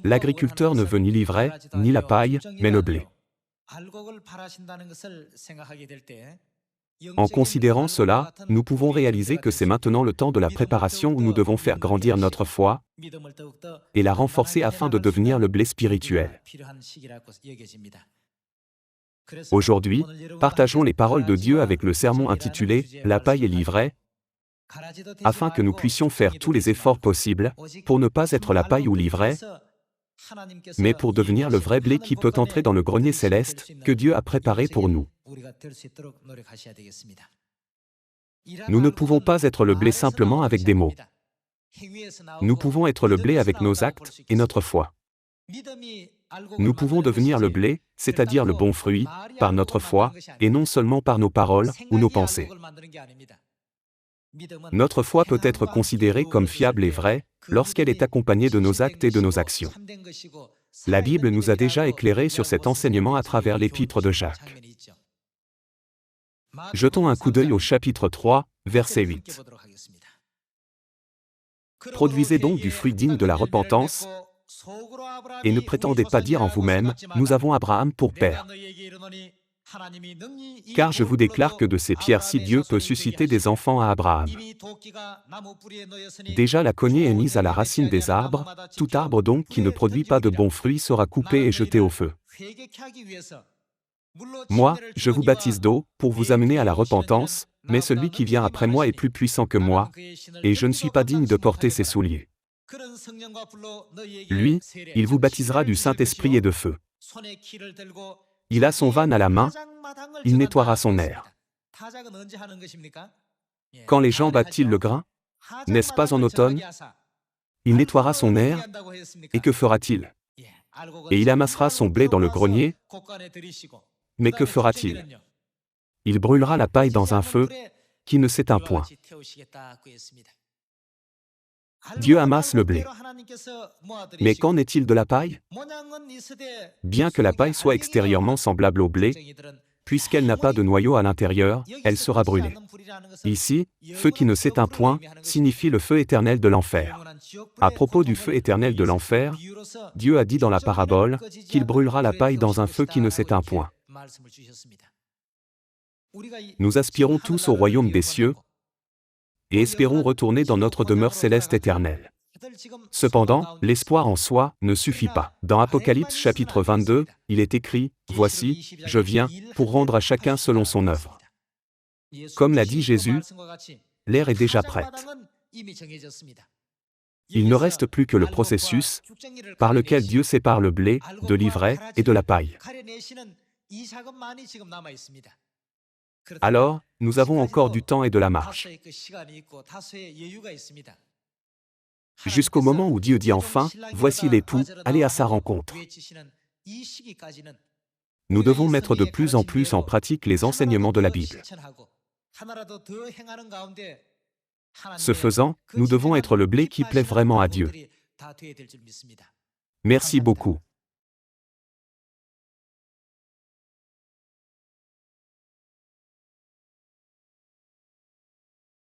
L'agriculteur ne veut ni l'ivraie, ni la paille, mais le blé. En considérant cela, nous pouvons réaliser que c'est maintenant le temps de la préparation où nous devons faire grandir notre foi et la renforcer afin de devenir le blé spirituel. Aujourd'hui, partageons les paroles de Dieu avec le sermon intitulé « La paille et l'ivraie » afin que nous puissions faire tous les efforts possibles pour ne pas être la paille ou l'ivraie, mais pour devenir le vrai blé qui peut entrer dans le grenier céleste que Dieu a préparé pour nous. Nous ne pouvons pas être le blé simplement avec des mots. Nous pouvons être le blé avec nos actes et notre foi. Nous pouvons devenir le blé, c'est-à-dire le bon fruit, par notre foi, et non seulement par nos paroles ou nos pensées. Notre foi peut être considérée comme fiable et vraie lorsqu'elle est accompagnée de nos actes et de nos actions. La Bible nous a déjà éclairés sur cet enseignement à travers l'épître de Jacques. Jetons un coup d'œil au chapitre 3, verset 8. Produisez donc du fruit digne de la repentance, et ne prétendez pas dire en vous-même, nous avons Abraham pour père. Car je vous déclare que de ces pierres-ci Dieu peut susciter des enfants à Abraham. Déjà la cognée est mise à la racine des arbres, tout arbre donc qui ne produit pas de bons fruits sera coupé et jeté au feu. Moi, je vous baptise d'eau, pour vous amener à la repentance, mais celui qui vient après moi est plus puissant que moi, et je ne suis pas digne de porter ses souliers. Lui, il vous baptisera du Saint-Esprit et de feu. Il a son van à la main, il nettoiera son aire. Quand les gens battent-ils le grain? N'est-ce pas en automne? Il nettoiera son aire, et que fera-t-il? Et il amassera son blé dans le grenier, mais que fera-t-il? Il brûlera la paille dans un feu qui ne s'éteint point. Dieu amasse le blé. Mais qu'en est-il de la paille? Bien que la paille soit extérieurement semblable au blé, puisqu'elle n'a pas de noyau à l'intérieur, elle sera brûlée. Ici, feu qui ne s'éteint point signifie le feu éternel de l'enfer. À propos du feu éternel de l'enfer, Dieu a dit dans la parabole qu'il brûlera la paille dans un feu qui ne s'éteint point. Nous aspirons tous au royaume des cieux et espérons retourner dans notre demeure céleste éternelle. Cependant, l'espoir en soi ne suffit pas. Dans Apocalypse chapitre 22, il est écrit, « Voici, je viens, pour rendre à chacun selon son œuvre. » Comme l'a dit Jésus, l'heure est déjà prête. Il ne reste plus que le processus par lequel Dieu sépare le blé de l'ivraie et de la paille. Alors, nous avons encore du temps et de la marche. Jusqu'au moment où Dieu dit enfin, « Voici l'époux, allez à sa rencontre. » Nous devons mettre de plus en plus en pratique les enseignements de la Bible. Ce faisant, nous devons être le blé qui plaît vraiment à Dieu. Merci beaucoup.